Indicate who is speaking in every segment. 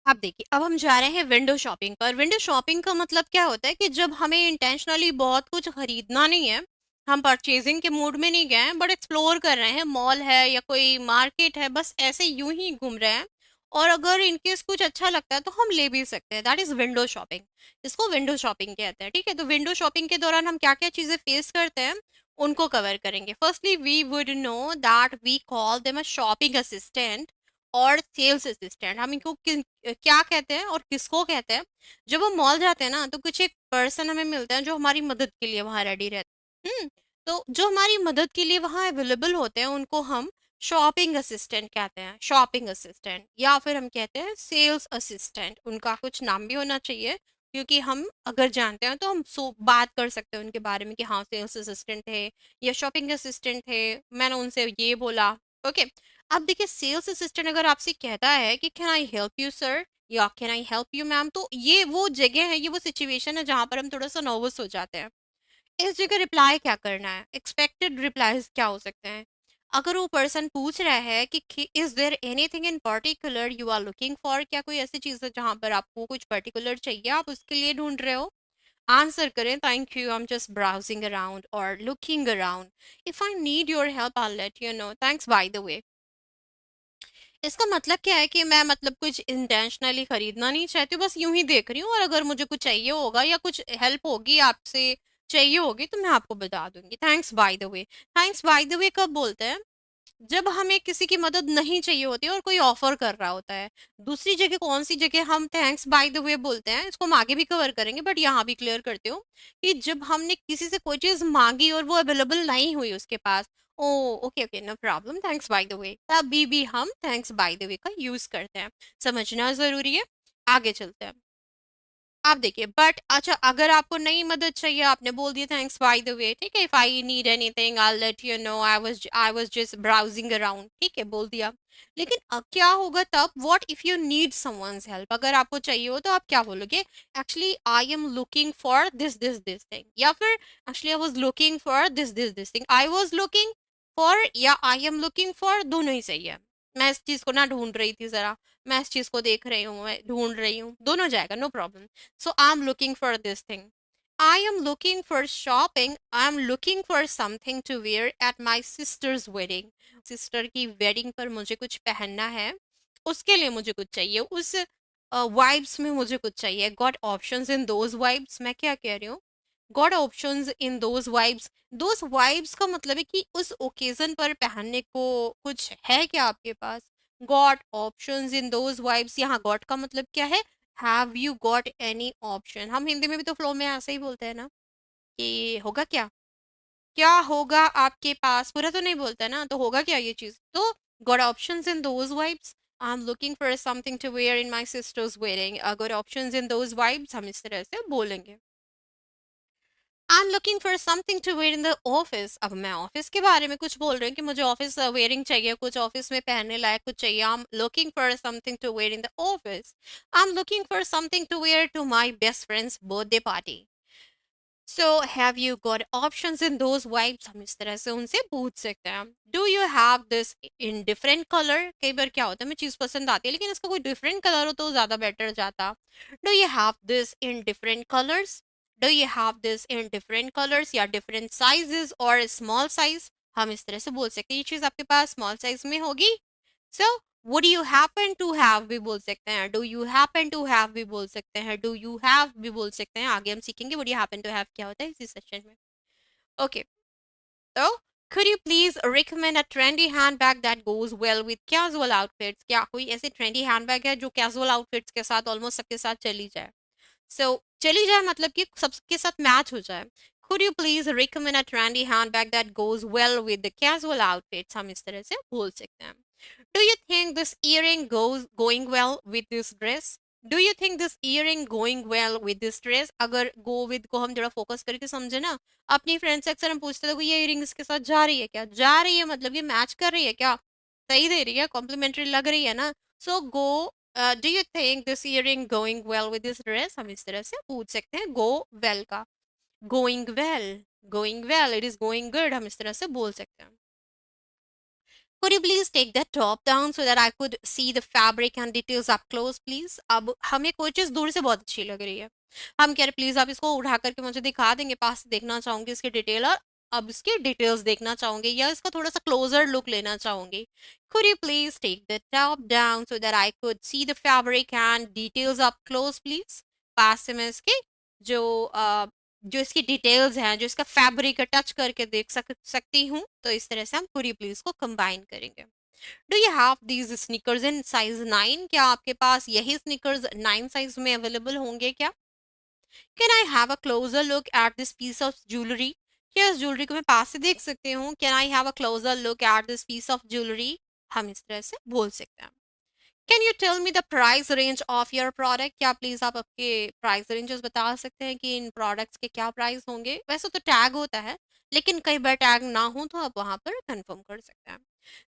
Speaker 1: अब देखिए, अब हम जा रहे हैं विंडो शॉपिंग पर। विंडो शॉपिंग का मतलब क्या होता है कि जब हमें इंटेंशनली बहुत कुछ खरीदना नहीं है, हम परचेजिंग के मूड में नहीं गए हैं, बट एक्सप्लोर कर रहे हैं, मॉल है या कोई मार्केट है, बस ऐसे यूं ही घूम रहे हैं, और अगर इनकेस कुछ अच्छा लगता है तो हम ले भी सकते हैं। That is window shopping. इसको विंडो शॉपिंग कहते हैं। ठीक है, तो विंडो शॉपिंग के दौरान हम क्या क्या चीजें फेस करते हैं उनको कवर करेंगे। Firstly we would know that we call them a shopping assistant और सेल्स असिस्टेंट। हम इनको क्या कहते हैं और किसको कहते हैं? जब हम मॉल जाते हैं ना, तो कुछ एक पर्सन हमें मिलते हैं जो हमारी मदद के लिए वहां रेडी रहते हैं। तो जो हमारी मदद के लिए वहां अवेलेबल होते हैं उनको हम शॉपिंग असिस्टेंट कहते हैं। शॉपिंग असिस्टेंट या फिर हम कहते हैं सेल्स असिस्टेंट। उनका कुछ नाम भी होना चाहिए, क्योंकि हम अगर जानते हैं तो हम बात कर सकते हैं उनके बारे में कि हाँ सेल्स असिस्टेंट थे या शॉपिंग असिस्टेंट थे, मैंने उनसे ये बोला। ओके। अब देखिए, सेल्स असिस्टेंट अगर आपसे कहता है कि can I help you sir या can I help you ma'am, तो ये वो जगह है, ये वो सिचुएशन है जहां पर हम थोड़ा सा नर्वस हो जाते हैं। इस जगह रिप्लाई क्या करना है? एक्सपेक्टेड रिप्लाईज क्या हो सकते हैं? अगर वो पर्सन पूछ रहा है कि is there anything in particular you are looking for, क्या कोई ऐसी चीज है जहां पर आपको कुछ पर्टिकुलर चाहिए, आप उसके लिए ढूंढ रहे हो, आंसर करें thank you, I am just browsing around और looking around, if I need your help I let you know, thanks by the way. इसका मतलब क्या है कि मैं मतलब कुछ इंटेंशनली खरीदना नहीं चाहती हूँ, बस यूं ही देख रही हूँ, और अगर मुझे कुछ चाहिए होगा या कुछ हेल्प होगी आपसे चाहिए होगी तो मैं आपको बता दूंगी। Thanks by the way. Thanks by the वे कब बोलते हैं? जब हमें किसी की मदद नहीं चाहिए होती और कोई ऑफर कर रहा होता है। दूसरी जगह कौन सी जगह हम थैंक्स बाय द वे बोलते हैं, इसको हम आगे भी कवर करेंगे, बट यहाँ भी क्लियर करती हूँ कि जब हमने किसी से कोई चीज मांगी और वो अवेलेबल नहीं हुई उसके पास, oh okay okay no problem thanks by the way, तभी भी हम थैंक्स बाय द वे का यूज करते हैं। समझना जरूरी है। आगे चलते हैं। आप देखिए, बट अच्छा, अगर आपको नई मदद चाहिए, आपने बोल दिया थैंक्स बाय द वे, ठीक है, if I need anything I let you no, I was just browsing around, ठीक है, बोल दिया। लेकिन अब क्या होगा तब? What if you need someone's help? अगर आपको चाहिए हो तो आप क्या बोलोगे? Actually I am looking for this this this thing, या फिर actually I was looking for this this this thing. I was looking for या आई एम लुकिंग फॉर, दोनों ही सही है। मैं इस चीज को ना ढूंढ रही थी जरा, मैं इस चीज को देख रही हूँ, मैं ढूंढ रही हूँ, दोनों जाएगा, no problem. So I'm looking for this thing. I am looking for shopping. I am looking for something to wear at my sister's wedding. Sister की वेडिंग पर मुझे कुछ पहनना है, उसके लिए मुझे कुछ चाहिए, उस वाइब्स में मुझे कुछ चाहिए। Got options in those vibes, मैं क्या कह रही हूँ? Got options in those vibes. Those vibes का मतलब है कि उस ओकेजन पर पहनने को कुछ है क्या आपके पास? Got options in those vibes, यहाँ गॉट का मतलब क्या है? Have you got any option? हम हिंदी में भी तो फ्लो में ऐसे ही बोलते हैं ना कि होगा क्या, क्या होगा आपके पास, पूरा तो नहीं बोलता ना, तो होगा क्या ये चीज, तो got options in those vibes. I am looking for something to wear in my sister's wedding. अगर ऑप्शंस इन दोज वाइब्स, हम इस तरह से बोलेंगे। I am looking for something to wear in the office. अब मैं ऑफिस के बारे में कुछ बोल रही हूँ कि मुझे ऑफिस वेयरिंग चाहिए, कुछ ऑफिस में पहनने लायक कुछ चाहिए। I am looking for something to wear in the office. I am looking for something to wear to my best friend's birthday party. So have you got options in those vibes, हम इस तरह से उनसे पूछ सकते हैं। Do you have this in different colour? कई बार क्या होता है, हमें चीज पसंद आती है लेकिन इसका कोई डिफरेंट कलर हो तो ज्यादा बेटर जाता। Do you have this in different colours? Do you have this in different colours या डिफरेंट साइजेस और स्मॉल साइज, हम इस तरह से बोल सकते हैं ये चीज आपके पास स्मॉल साइज में होगी। So would you happen to have भी बोल सकते हैं, do you happen to have भी बोल सकते हैं, डू यू हैव भी बोल सकते हैं। आगे हम सीखेंगे would you happen to have क्या होता है इसी सेशन में। ओके, तो could you please recommend a trendy handbag that goes well with casual outfits? क्या कोई ऐसे ट्रेंडी हैंडबैग है जो कैजुअल आउटफिट्स के साथ ऑलमोस्ट सबके साथ चली जाए? सो चली जाए मतलब कि सबके साथ मैच हो जाए। Could you please recommend a trendy handbag that goes well with the casual outfits? हम इस तरह से बोल सकते हैं। Do you think this earring goes going well with this dress? Do you think this earring going well with this dress? अगर go with को हम थोड़ा फोकस करके समझे ना, अपनी फ्रेंड से अक्सर हम पूछते थे ये इयरिंग इसके साथ जा रही है क्या? जा रही है मतलब ये मैच कर रही है क्या? सही दे रही है, कॉम्प्लीमेंट्री लग रही है ना? So go, do you think this earring going well with this dress, हम इस तरह से पूछ सकते हैं गो वेल का। Going well, it is going good, हम इस तरह से बोल सकते हैं। Could you please take that top down so that I could see the fabric and details up close, please? अब हमें कोई चीज़ दूर से बहुत अच्छी लग रही है, हम कह रहे प्लीज आप इसको उठा करके मुझे दिखा देंगे, पास से देखना चाहूंगी इसकी डिटेल, और अब इसकी डिटेल्स देखना चाहूंगी या इसका थोड़ा सा क्लोजर लुक लेना चाहूंगी. Could you please take the top down so that I could see the fabric and details up close, please? पास से मैं इसके जो जो इसकी डिटेल्स हैं, जो इसका फैब्रिक है, टच करके देख सकती हूँ. तो इस तरह से हम कुड यू प्लीज को कंबाइन करेंगे. Do you have these sneakers in size 9? क्या आपके पास यही स्नीकर्स 9 साइज में अवेलेबल होंगे क्या? Can I have a closer look at this piece of jewellery? क्या इस ज्वेलरी को मैं पास से देख सकती हूँ? Can I have a closer look at this piece of jewellery? हम इस तरह से बोल सकते हैं. Can you tell me the price range of your product? क्या प्लीज आप आपके प्राइस रेंजेस बता सकते हैं कि इन प्रोडक्ट्स के क्या प्राइस होंगे? वैसे तो टैग होता है, लेकिन कई बार टैग ना हो तो आप वहां पर कंफर्म कर सकते हैं.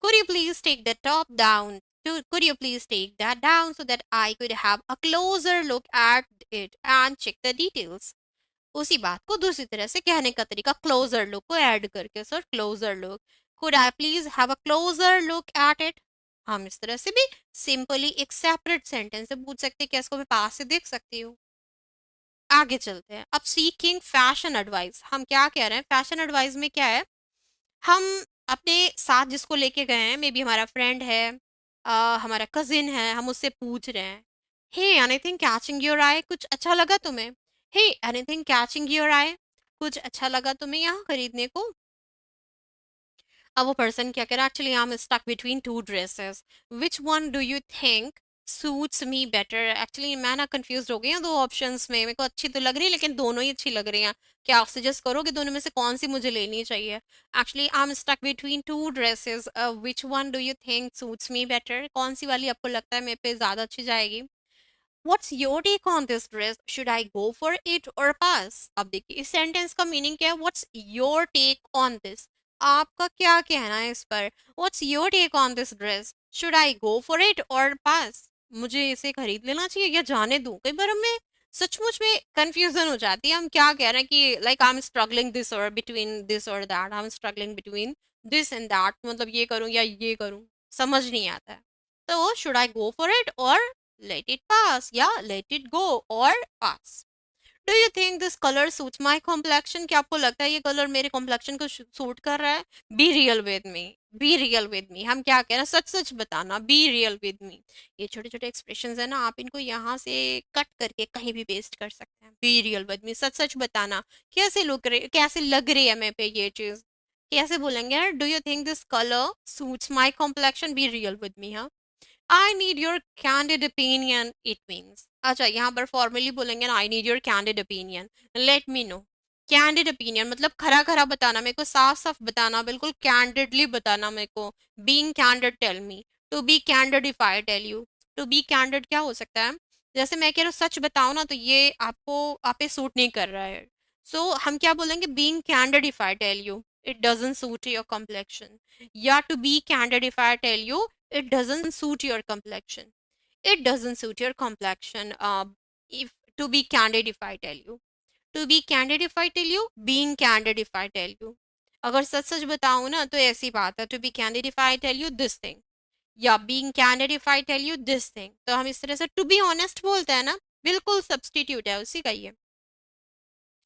Speaker 1: Could you please take the top down? Could you please take that down so that I could have a closer look at it and check the details? उसी बात को दूसरी तरह से कहने का तरीका क्लोजर लुक को ऐड करके, sir closure look, could I please have a closer look at it? हम इस तरह से भी सिंपली एक सेपरेट सेंटेंस से पूछ सकते हैं कि इसको मैं पास से देख सकती हूँ. आगे चलते हैं. अब सीकिंग फैशन एडवाइस, हम क्या कह रहे हैं फैशन एडवाइस में क्या है? हम अपने साथ जिसको लेके गए हैं, मे बी हमारा फ्रेंड है, हमारा कजिन है, हम उससे पूछ रहे हैं, हे एनीथिंग कैचिंग योर आई? कुछ अच्छा लगा तुम्हें? हे एनीथिंग कैचिंग योर आई? कुछ अच्छा लगा तुम्हें यहाँ खरीदने को? अब वो पर्सन क्या कह रहा है, actually I am stuck between two dresses, which one do you think suits me better? Actually मैं ना कंफ्यूज हो गई हूँ दो ऑप्शंस में, मेरे को अच्छी तो लग रही है लेकिन दोनों ही अच्छी लग रही हैं. क्या आप सजेस्ट करो कि दोनों में से कौन सी मुझे लेनी चाहिए? Actually I am stuck between two dresses, which one do you think suits me better? कौन सी वाली आपको लगता है मेरे पे ज्यादा अच्छी जाएगी? What's your take on this dress? Should I go for it or pass? अब देखिए इस सेंटेंस का मीनिंग क्या है. What's your take on this? आपका क्या कहना है इस पर? What's your take on this dress? Should I go for it or pass? मुझे इसे खरीद लेना चाहिए या जाने दूं? कई बार हमें सचमुच में कंफ्यूजन हो जाती है. हम क्या कह रहे हैं कि like I am struggling this और बिटवीन दिस और that, I am struggling between this and that, मतलब ये करूं या ये करूं, समझ नहीं आता है. तो should I go for it और let it pass, yeah, let it go or pass. Do you think this color suits my complexion? क्या आपको लगता है ये कलर मेरे कॉम्प्लेक्शन को सूट कर रहा है? Be real with me. Be real with me. हम क्या कह रहे हैं, सच सच बताना. Be real with me. ये छोटे छोटे एक्सप्रेशंस है ना, आप इनको यहाँ से कट करके कहीं भी पेस्ट कर सकते हैं. Be real with me. सच सच बताना. कैसे लग रही है मेरे पे ये चीज? कैसे बोलेंगे? Do you think this color suits my complexion? Be real with me, हाँ. आई need your candid opinion, it means. अच्छा यहाँ पर फॉर्मली बोलेंगे ना, आई need your candid opinion, let me know. Candid opinion मतलब खरा खरा बताना मेरे को, साफ साफ बताना, बिल्कुल कैंडिडली बताना मेरे को. Being candid, tell me. To be candid, if I tell you. To be candid क्या हो सकता है? जैसे मैं कह रहा हूँ सच बताओ ना, तो ये आपको आप पे सूट नहीं कर रहा है. सो हम क्या बोलेंगे? Being candid if I tell you it doesn't suit your complexion. या to be candid if I tell you it doesn't suit your complexion. It doesn't suit your complexion. If to be candid, if I tell you, to be candid, if I tell you, being candid, if I tell you. अगर सच सच बताऊं ना तो ऐसी बात है. To be candid, if I tell you this thing, या being candid, if I tell you this thing. तो हम इस तरह से to be honest बोलते हैं ना, बिल्कुल सब्सटीट्यूट है उसी का ये.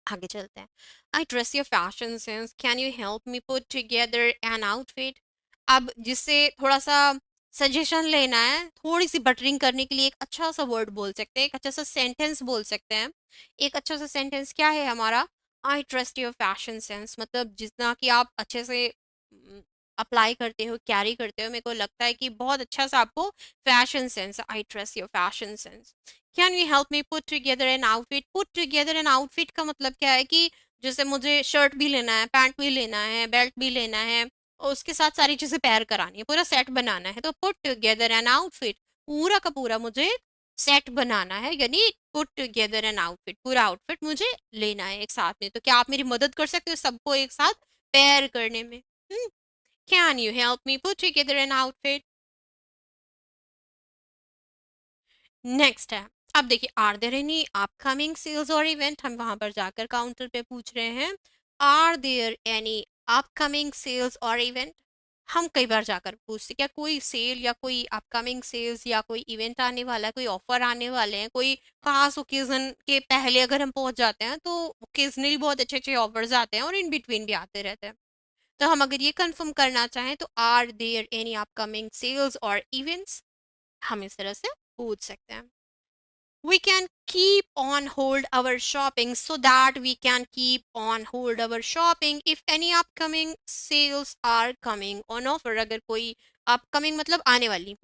Speaker 1: आगे चलते हैं. I trust your fashion sense, can you help me put together an outfit? अब जिससे थोड़ा सा सजेशन लेना है, थोड़ी सी बटरिंग करने के लिए एक अच्छा सा वर्ड बोल सकते हैं, एक अच्छा सा सेंटेंस बोल सकते हैं. एक अच्छा सा सेंटेंस क्या है हमारा? आई ट्रस्ट योर फैशन सेंस. मतलब जितना कि आप अच्छे से अप्लाई करते हो, कैरी करते हो, मेरे को लगता है कि बहुत अच्छा सा आपको fashion sense. I trust your fashion sense. Can you help me put together an outfit? Put together an outfit का मतलब क्या है कि जैसे मुझे शर्ट भी लेना है, पैंट भी लेना है, बेल्ट भी लेना है, और उसके साथ सारी चीजें पेयर करानी है, पूरा सेट बनाना है. तो पुट टुगेदर एन आउटफिट, पूरा का पूरा मुझे सेट बनाना है, यानी पुट टुगेदर एन आउटफिट, पूरा आउटफिट मुझे लेना है एक साथ में. तो क्या आप मेरी मदद कर सकते हो सबको एक साथ पेयर करने में? Can you help me put together an outfit? Next है. अब देखिए, are there any upcoming sales or event? हम वहां पर जाकर काउंटर पे पूछ रहे हैं, are there any upcoming sales or event? हम कई बार जाकर पूछते क्या कोई सेल या कोई अपकमिंग सेल्स या कोई इवेंट आने वाला है, कोई ऑफर आने वाले हैं, कोई खास ओकेजन के पहले अगर हम पहुंच जाते हैं तो ओकेजनली बहुत अच्छे अच्छे ऑफर्स आते हैं और इन बिटवीन भी आते रहते हैं। तो हम अगर ये कंफर्म करना चाहें तो are there any upcoming sales or events, हम इस तरह से पूछ सकते हैं। We can keep on hold our shopping so that we can keep on hold our shopping if any upcoming sales are coming on offer। अगर कोई upcoming मतलब आने वाली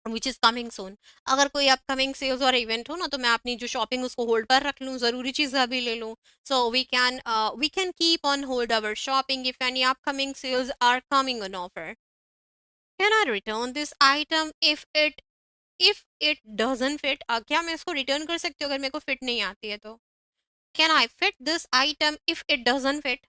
Speaker 1: which is coming soon, अगर कोई अपकमिंग सेल्स और इवेंट हो ना तो मैं अपनी जो शॉपिंग उसको होल्ड पर रख लूँ, जरूरी चीजें अभी ले लूँ। So we can keep on hold our shopping if any upcoming sales are coming on offer. Can I return this item if it doesn't fit, क्या मैं इसको रिटर्न कर सकती हूँ अगर मेरे को फिट नहीं आती है तो? Can I fit this item if it doesn't fit,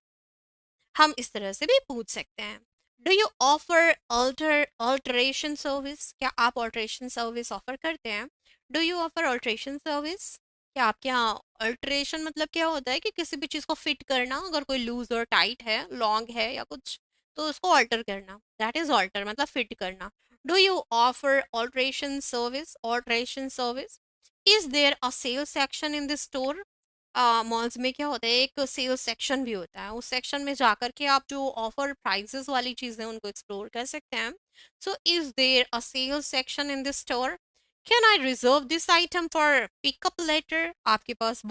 Speaker 1: हम इस तरह से भी पूछ सकते हैं। Do you offer alteration service, क्या आप ऑल्टरेशन सर्विस ऑफर करते हैं? Do you offer alteration service, क्या आपके यहाँ अल्टरेशन मतलब क्या होता है कि किसी भी चीज़ को फिट करना, अगर कोई लूज और टाइट है, लॉन्ग है या कुछ, तो उसको ऑल्टर करना, दैट इज ऑल्टर मतलब फिट करना। Do you offer alteration service? Is there a sale section in this store? Malls में क्या होता है, एक सेल्स सेक्शन भी होता है, उस सेक्शन में जाकर के आप जो ऑफर प्राइजेस वाली चीजें उनको एक्सप्लोर कर सकते हैं। So is there a sales section in this store? Can I reserve this item for pickup later? आपके पास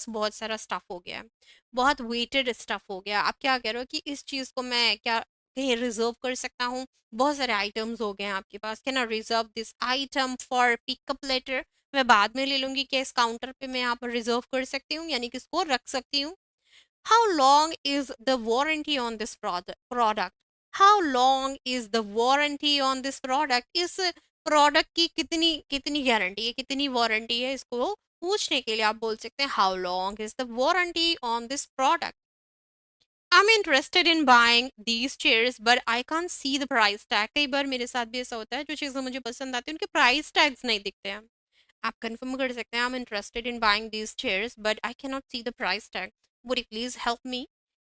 Speaker 1: बहुत सारा स्टफ हो गया है, बहुत वेटेड स्टफ हो गया, आप क्या कह रहे हो कि इस चीज़ को मैं क्या कहीं रिजर्व कर सकता हूँ? बहुत सारे आइटम्स हो गए हैं आपके पास, can I reserve this item for pickup later? मैं बाद में ले लूंगी, क्या इस काउंटर पे मैं यहाँ पर रिजर्व कर सकती हूँ, यानी कि इसको रख सकती हूँ? How long is the warranty on this product? How long is the warranty on this product? इस प्रोडक्ट की कितनी कितनी गारंटी है, कितनी वारंटी है, इसको पूछने के लिए आप बोल सकते हैं how long is the warranty on this product. I am interested in buying these chairs but I can't see the price tag. कई बार मेरे साथ भी ऐसा होता है, जो चीज़ें मुझे पसंद आती है उनके प्राइस टैग्स नहीं दिखते हैं। आप कंफर्म कर सकते हैं I am interested in buying these chairs but I can not see the price tag, would you please help me?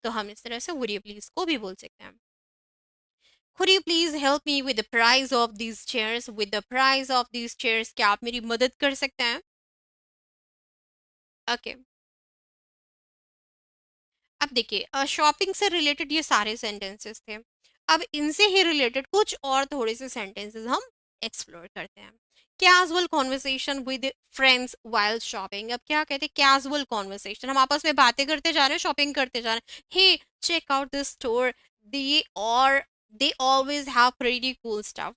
Speaker 1: तो हम इस तरह से वुड यू प्लीज को भी बोल सकते हैं। Could you please help me with the price of these chairs? With the price of these chairs, क्या आप मेरी मदद कर सकते हैं? Okay okay. अब देखिए, शॉपिंग से रिलेटेड ये सारे सेंटेंसेस थे। अब इनसे ही रिलेटेड कुछ और थोड़े से सेंटेंसेस हम एक्सप्लोर करते हैं। Casual conversation with friends while shopping. अब क्या कहते हैं, कैजुअल कॉन्वर्सेशन, हम आपस में बातें करते जा रहे हैं, शॉपिंग करते जा रहे हैं। Hey, check out this store, they और they always have pretty cool stuff.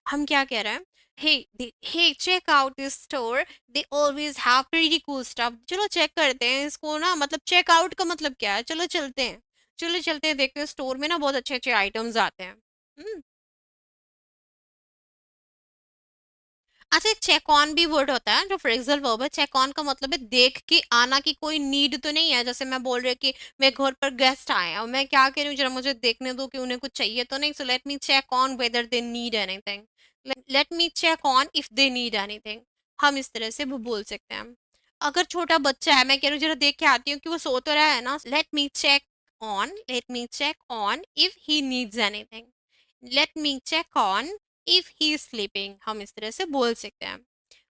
Speaker 1: हम क्या कह रहे हैं, hey check out this store, they always have pretty cool stuff. चलो चेक करते हैं इसको ना, मतलब चेक आउट का मतलब क्या है, चलो चलते हैं, चलो चलते हैं, देखते हैं स्टोर में ना बहुत अच्छे अच्छे आइटम्स आते हैं। अच्छा, एक चेक ऑन भी वर्ड होता है जो फ्रेजल वर्ब है। चेक ऑन का मतलब है देख के आना, की कोई नीड तो नहीं है, जैसे मैं बोल रही हूँ कि मेरे घर पर गेस्ट आए हैं और मैं क्या कह रही हूँ, जरा मुझे देखने दो कि उन्हें कुछ चाहिए तो नहीं। So let me check on whether they need anything, let me check on if they need anything, हम इस तरह से वो बोल सकते हैं। अगर छोटा बच्चा है, मैं कह रही हूँ जरा देख के आती हूँ कि वो सो तो रहा है ना, let me check on if he needs anything, let me check on if he is sleeping, हम इस तरह से बोल सकते हैं।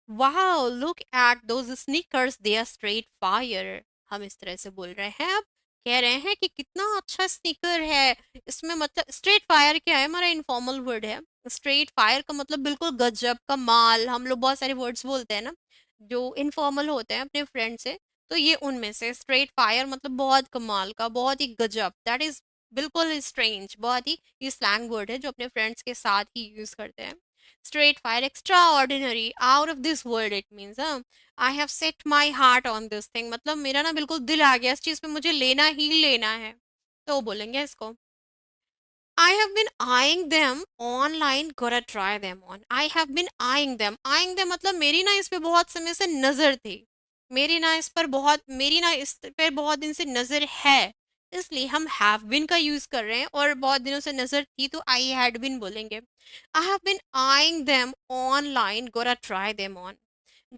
Speaker 1: Wow, look at those sneakers, they are straight fire, हम इस तरह से बोल रहे हैं। अब कह रहे हैं कि कितना अच्छा स्नीकर है, इसमें मतलब स्ट्रेट फायर क्या है, हमारा इनफॉर्मल वर्ड है। स्ट्रेट फायर का मतलब बिल्कुल गजब का माल, हम लोग बहुत सारे वर्ड्स बोलते हैं ना जो इनफॉर्मल होते हैं अपने फ्रेंड से, तो ये उनमें से स्ट्रेट फायर मतलब बहुत कमाल का, बहुत ही गजब, दैट इज बिल्कुल स्ट्रेंज, बहुत ही ये स्लैंग वर्ड है जो अपने फ्रेंड्स के साथ ही यूज करते हैं। Straight fire, extra ordinary, out of this world, it means I have set my heart on this thing, मतलब मेरा ना बिल्कुल दिल आ गया इस चीज पे, मुझे लेना ही लेना है, तो बोलेंगे इसको। I have been eyeing them online, gotta try them on. I have been eyeing them मतलब मेरी ना इस पे बहुत समय से नजर थी, मेरी ना इस पे बहुत दिन से नजर है, इसलिए हम हैव बीन का यूज कर रहे हैं, और बहुत दिनों से नजर थी तो आई हैड बीन बोलेंगे। I have been eyeing them online, gotta try them on,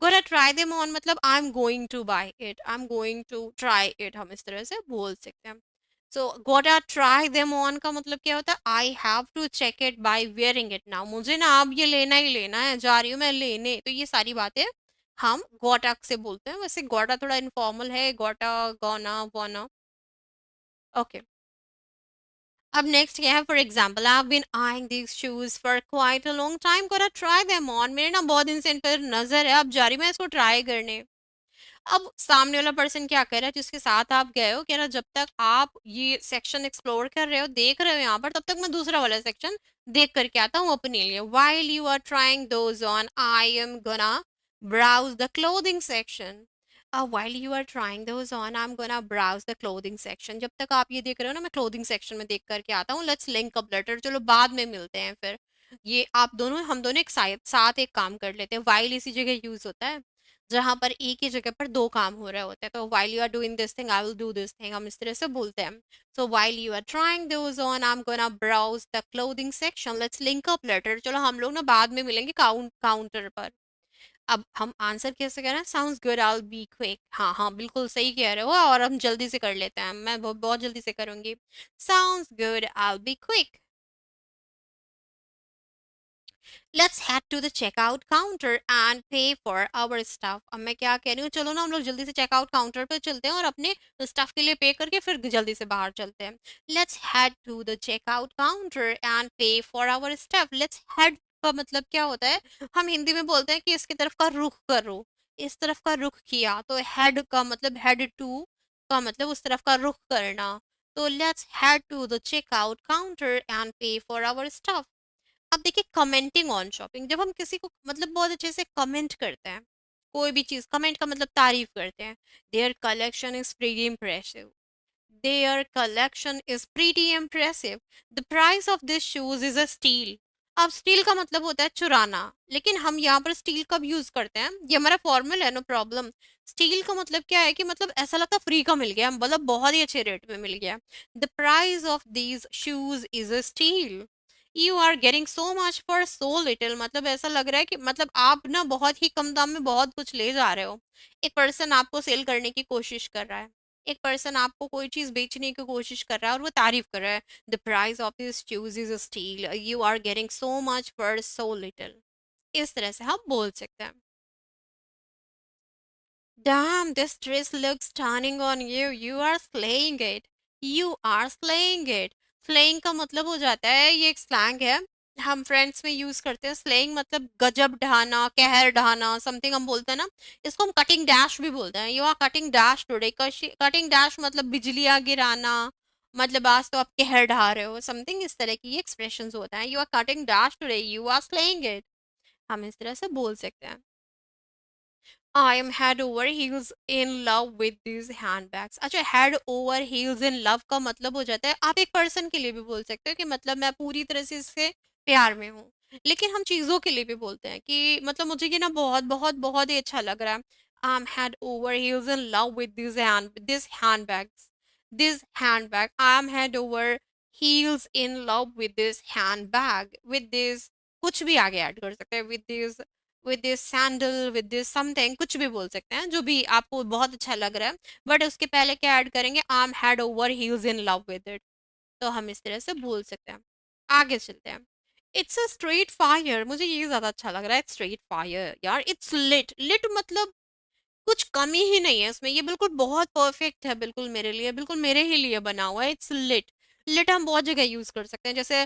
Speaker 1: gotta try them on मतलब I am going to buy it, I am going to try it, हम इस तरह से बोल सकते हैं। सो गोटा ट्राई देम ऑन का मतलब क्या होता है, I have to check it by wearing it now, मुझे ना अब ये लेना ही लेना है, जा रही हूँ मैं लेने। तो ये सारी बातें हम गोटा से बोलते हैं। वैसे गोटा थोड़ा इनफॉर्मल है, गोटा, गोना, वाना। ओके, अब नेक्स्ट क्या है, for example, I have been eyeing these shoes for quite a long time, gotta try them on, मेरे ना बहुत दिन से इन पर नजर है, अब जा रही हूँ मैं इसको ट्राई करने। अब सामने वाला पर्सन क्या कर रहा है, जिसके साथ आप गए हो, कह रहा जब तक आप ये सेक्शन एक्सप्लोर कर रहे हो, देख रहे हो यहाँ पर, तब तक मैं दूसरा वाला सेक्शन देख करके आता हूँ अपने लिए। While you are trying those on, I am gonna browse the clothing section. While you are trying those on, I am gonna browse the clothing section. जब तक आप ये देख रहे हो ना, मैं क्लोथिंग सेक्शन में देख करके आता हूँ। लेट्स लिंक अप लेटर, चलो बाद में मिलते हैं फिर। ये आप दोनों, हम दोनों एक साथ साथ एक काम कर लेते हैं। वाइल इसी जगह यूज होता है जहां पर एक ही जगह पर दो काम हो रहे होते हैं। तो while you are doing this thing, I will do this thing, हम इस तरह से बोलते हैं। So while you are trying those on, I am gonna browse the clothing section, let's link up later, चलो हम लोग ना बाद में मिलेंगे काउंटर पर। अब हम आंसर कैसे करें, sounds good, I will be quick. हाँ हाँ, बिल्कुल सही कह रहे हो, और हम जल्दी से कर लेते हैं, मैं बहुत बहुत जल्दी से करूंगी। Sounds good, I will be quick. Let's head to the checkout counter and pay for our stuff. अब मैं क्या कह रही हूँ, चलो ना हम लोग जल्दी से चेकआउट काउंटर पर चलते हैं और अपने स्टफ के लिए पे करके फिर जल्दी से बाहर चलते हैं। Let's head to the checkout counter and pay for our stuff. Let's head का मतलब क्या होता है, हम हिंदी में बोलते हैं कि इसकी तरफ का रुख करो, इस तरफ का रुख किया। तो हेड का मतलब, हेड टू का मतलब उस तरफ का रुख करना। तो let's head to the checkout counter and pay for our stuff. अब देखिए, कमेंटिंग ऑन शॉपिंग, जब हम किसी को मतलब बहुत अच्छे से कमेंट करते हैं, कोई भी चीज, कमेंट का मतलब तारीफ करते हैं। There collection is pretty impressive, there collection is pretty impressive, the price of this shoes is a steel. अब स्टील का मतलब होता है चुराना, लेकिन हम यहाँ पर स्टील कब यूज करते हैं, ये हमारा फॉर्मल है, नो प्रॉब्लम। स्टील का मतलब क्या है कि मतलब ऐसा लगता है फ्री का मिल गया, मतलब बहुत ही अच्छे रेट में मिल गया। The price of these shoes is a steal, you are getting so much for so little, मतलब ऐसा लग रहा है कि मतलब आप ना बहुत ही कम दाम में बहुत कुछ ले जा रहे हो। एक पर्सन आपको सेल करने की कोशिश कर रहा है, एक पर्सन आपको कोई चीज बेचने की कोशिश कर रहा है और वो तारीफ कर रहा है, the price of this shoes is steal, you are getting so much for so little. इस तरह से हम बोल सकते हैं। Damn, this dress looks stunning on you. You are slaying it. You are slaying it. Slaying का मतलब हो जाता है, ये एक स्लैंग है, हम फ्रेंड्स में यूज करते हैं। स्लेइंग मतलब गजब ढाना, कहर ढाना, समथिंग हम बोलते हैं ना। इसको हम कटिंग डैश भी बोलते हैं। You are cutting dash today. Cutting dash मतलब बिजलियां गिराना, मतलब आज तो आप कहर ढा रहे हो, समथिंग इस तरह की एक्सप्रेशंस होता है। You are cutting dash today, you are slaying it, हम इस तरह से बोल सकते हैं। I am head over heels in love with this handbags. अच्छा, head over heels in love का मतलब हो जाता है, आप एक पर्सन के लिए भी बोल सकते हो कि मतलब मैं पूरी तरह से इससे प्यार में हूँ। लेकिन हम चीजों के लिए भी बोलते हैं कि मतलब मुझे ये ना बहुत बहुत बहुत ही अच्छा लग रहा है। I am head over heels in love with this handbags, this handbag. I am head over heels in love with this handbag, with this, कुछ भी आगे ऐड कर सकते हैं, with this sandal, with this something, कुछ भी बोल सकते हैं जो भी आपको बहुत अच्छा लग रहा है। बट उसके पहले क्या ऐड करेंगे, आई am head over heels in love with it. तो हम इस तरह से बोल सकते हैं। आगे चलते हैं। इट्स अ स्ट्रेट फायर, मुझे ये ज्यादा अच्छा लग रहा है, स्ट्रेट फायर यार। इट्स लिट, लिट मतलब कुछ कमी ही नहीं है इसमें, ये बिल्कुल बहुत परफेक्ट है, बिल्कुल मेरे लिए, बिल्कुल मेरे ही लिए बना हुआ है। It's lit. लिट हम बहुत जगह यूज कर सकते हैं, जैसे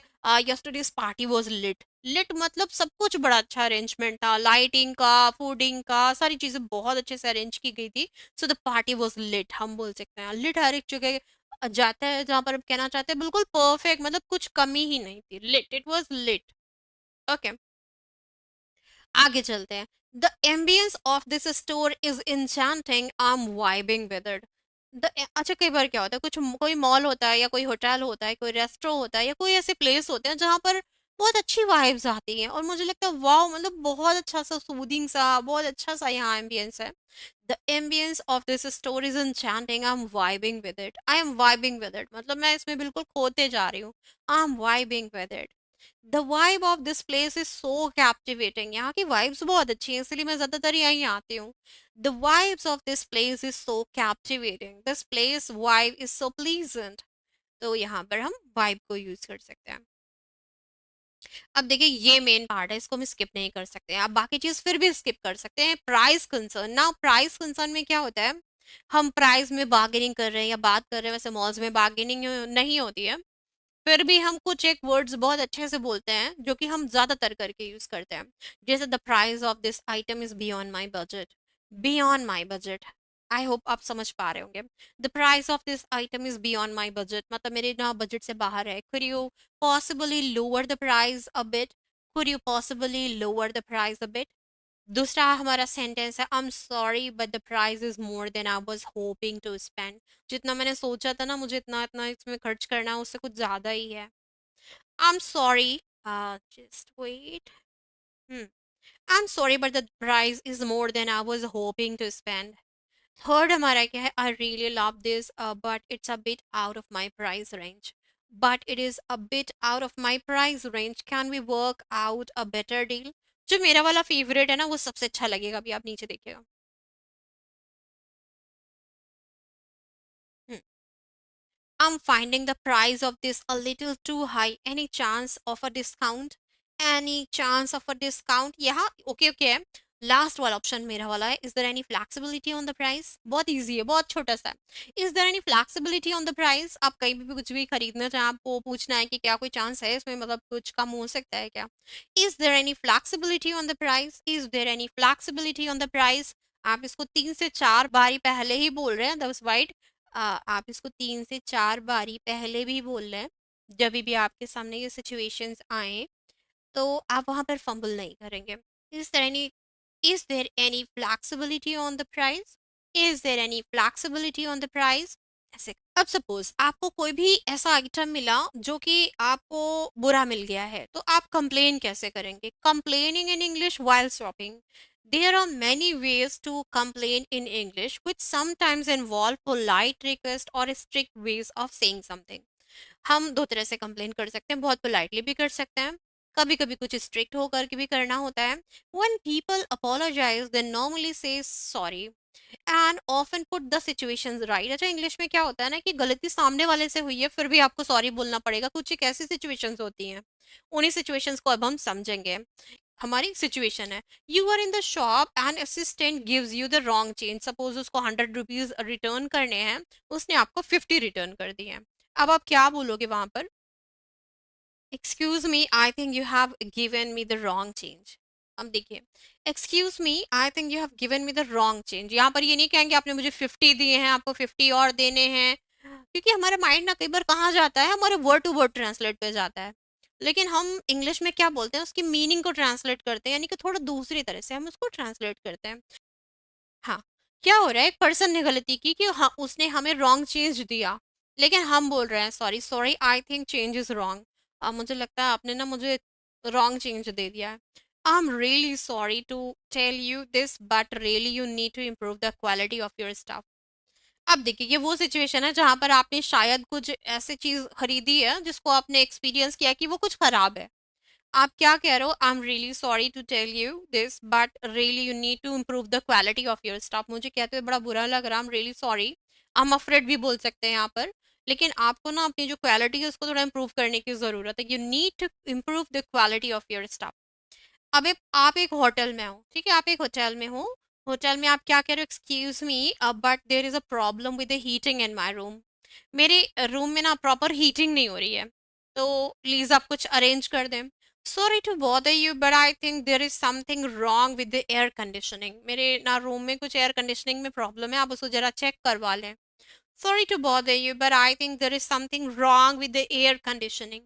Speaker 1: yesterday's party was lit. Lit मतलब सब कुछ बड़ा अच्छा अरेंजमेंट था, लाइटिंग का, फूडिंग का, सारी चीजें बहुत अच्छे से अरेंज की गई थी। So the party was lit, हम बोल सकते हैं। लिट हर एक जगह जाता है जहां पर हम कहना चाहते हैं बिल्कुल परफेक्ट, मतलब कुछ कमी ही नहीं थी। Lit, it was lit. Okay, आगे चलते हैं। The ambience of this store is enchanting, I am vibing with it. अच्छा, कई बार क्या होता है, कुछ कोई मॉल होता है या कोई होटल होता है, कोई रेस्टोरेंट होता है या कोई ऐसे प्लेस होते हैं जहाँ पर बहुत अच्छी वाइब्स आती हैं और मुझे लगता है वाओ, मतलब बहुत अच्छा सा सूदिंग सा, बहुत अच्छा सा यहाँ एम्बियंस है। The ambience of this store is enchanting, I am vibing with it, I am vibing with it मतलब मैं इसमें बिल्कुल खोते जा रही हूँ। आई am vibing with it. The vibe of this place is so captivating, यहाँ की वाइब्स बहुत अच्छी हैं, इसलिए मैं ज्यादातर यहीं आती हूँ। The vibes of this place is so captivating, this place vibe is so pleasant, तो यहाँ पर हम वाइब को यूज कर सकते हैं। अब देखिए ये मेन पार्ट है, इसको हम स्किप नहीं कर सकते हैं। आप बाकी चीज फिर भी स्किप कर सकते हैं। प्राइस कंसर्न, ना प्राइस कंसर्न में क्या होता है, हम प्राइस में बार्गेनिंग कर रहे हैं या बात कर रहे हैं, वैसे मॉल्स में बार्गेनिंग नहीं होती है, फिर भी हम कुछ एक वर्ड्स बहुत अच्छे से बोलते हैं जो कि हम ज्यादातर करके यूज करते हैं। जैसे the price of this item is beyond my budget. Beyond my budget, I hope आप समझ पा रहे होंगे। The price of this item is beyond my budget मतलब मेरे ना बजट से बाहर है। Could you possibly lower the price a bit? Could you possibly lower the price a bit? दूसरा हमारा सेंटेंस है, I am sorry but the price is more than I was hoping to spend. जितना मैंने सोचा था ना मुझे इतना इतना इसमें खर्च करना है, उससे कुछ ज्यादा ही है। I am sorry, just wait, I am sorry but the price is more than I was hoping to spend. Third हमारा क्या है, I really love this but it's a bit out of my price range. But it is a bit out of my price range, can we work out a better deal? जो मेरा वाला favourite है ना वो सबसे अच्छा लगेगा, अभी आप नीचे देखिएगा। हम्म, I'm finding the price of this a little too high. Any chance of a discount? Any chance of a discount? यहाँ ओके ओके है। लास्ट वाला ऑप्शन मेरा वाला है, is there any flexibility on the price? बहुत easy है, बहुत छोटा सा है। Is there any flexibility on the price? आप कहीं भी कुछ भी खरीदना चाहें, आपको पूछना है कि क्या कोई चांस है इसमें, मतलब कुछ कम हो सकता है क्या? Is there any flexibility on the price? Is there any flexibility on the price? आप इसको 3 से 4 बारी पहले ही बोल रहे हैं, दैट्स वाइट। आप इसको 3 से 4 बारी पहले भी बोल लें, जब भी आपके सामने ये सिचुएशंस आए तो आप वहां पर फंबल नहीं करेंगे। Is there any, is there any flexibility on the price? Is there any flexibility on the price? ऐसे। अब सपोज आपको कोई भी ऐसा आइटम मिला जो कि आपको बुरा मिल गया है, तो आप कंप्लेन कैसे करेंगे? Complaining in English while shopping, there are many ways to complain in English, which sometimes involve polite request or strict ways of saying something. हम दो तरह से कंप्लेन कर सकते हैं, बहुत पोलाइटली भी कर सकते हैं, कभी कभी कुछ स्ट्रिक्ट होकर के भी करना होता है। When people apologize, they normally say sorry and often put the situations right। अच्छा इंग्लिश में क्या होता है ना कि गलती सामने वाले से हुई है फिर भी आपको सॉरी बोलना पड़ेगा, कुछ एक ऐसी सिचुएशंस होती हैं। उन्हीं सिचुएशंस को अब हम समझेंगे। हमारी सिचुएशन है, you are in the shop and assistant gives you the wrong change. Suppose उसको 100 रुपीज रिटर्न करने हैं, उसने आपको 50 रिटर्न कर दिए हैं। अब आप क्या बोलोगे वहां पर? Excuse me, I think you have given me the wrong change. अब देखिए, excuse me, I think you have given me the wrong change. यहाँ पर ये नहीं कहेंगे आपने मुझे 50 दिए हैं, आपको 50 और देने हैं, क्योंकि हमारा माइंड ना कई बार कहाँ जाता है, हमारे वर्ड टू वर्ड ट्रांसलेट पे जाता है। लेकिन हम इंग्लिश में क्या बोलते हैं, उसकी मीनिंग को ट्रांसलेट करते हैं, यानी कि थोड़ा दूसरी तरह से हम उसको ट्रांसलेट करते हैं। हाँ, क्या हो रहा है, एक पर्सन ने गलती की कि हाँ उसने हमें रॉन्ग चेंज दिया, लेकिन हम बोल रहे हैं sorry sorry I think change is wrong. अब मुझे लगता है आपने ना मुझे रॉन्ग चेंज दे दिया है। I am really sorry to tell you this but really you need to improve the quality of your stuff. अब देखिए ये वो सिचुएशन है जहां पर आपने शायद कुछ ऐसी चीज खरीदी है जिसको आपने एक्सपीरियंस किया कि वो कुछ खराब है। आप क्या कह रहे हो, I am really sorry to tell you this but really you need to improve the quality of your stuff. मुझे कहते हुए बड़ा बुरा लग रहा है, I am really sorry. I am afraid भी बोल सकते हैं यहाँ पर, लेकिन आपको ना अपनी जो क्वालिटी है उसको थोड़ा इम्प्रूव करने की जरूरत है। You need to improve the quality of your stuff. अब आप एक होटल में हो, ठीक है, आप एक होटल में हो, होटल में आप क्या कह रहे हो, excuse me but there is a problem with the heating in my room. मेरे रूम में ना प्रॉपर हीटिंग नहीं हो रही है, तो प्लीज आप कुछ अरेंज कर दें। Sorry to bother you but I think there is something wrong with the air conditioning. मेरे ना रूम में कुछ एयर कंडीशनिंग में प्रॉब्लम है, आप उसको जरा चेक करवा लें। Sorry to bother you but I think there is something wrong with the air conditioning.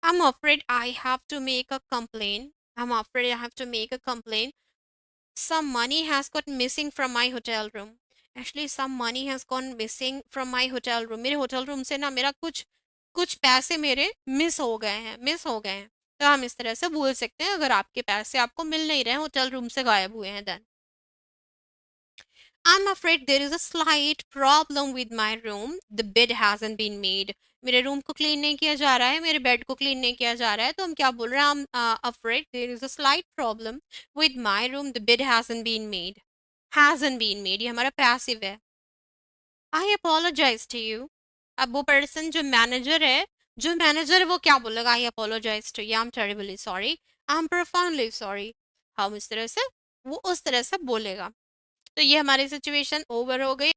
Speaker 1: I'm afraid I have to make a complaint. I'm afraid I have to make a complaint. Some money has got missing from my hotel room. Actually, some money has gone missing from my hotel room. मेरे hotel room से ना मेरा कुछ कुछ पैसे मेरे miss हो गए हैं, मिस हो गए हैं। तो हम इस तरह से बोल सकते हैं अगर आपके पैसे आपको मिल नहीं रहे हैं, होटल रूम से गायब हुए हैं, then I'm afraid there is a slight problem with my room. The bed hasn't been made. मेरे रूम को क्लीन नहीं किया जा रहा है, मेरे बेड को क्लीन नहीं किया जा रहा है, तो हम क्या बोल रहे हैं? I'm afraid there is a slight problem with my room. The bed hasn't been made. Hasn't been made ये हमारा पैसिव है। I apologise to you. अब वो पर्सन जो मैनेजर है वो क्या बोलेगा? I apologise to you, I am terribly sorry, I am profoundly sorry. हम इस तरह से वो उस तरह से बोलेगा। तो ये हमारी सिचुएशन ओवर हो गई।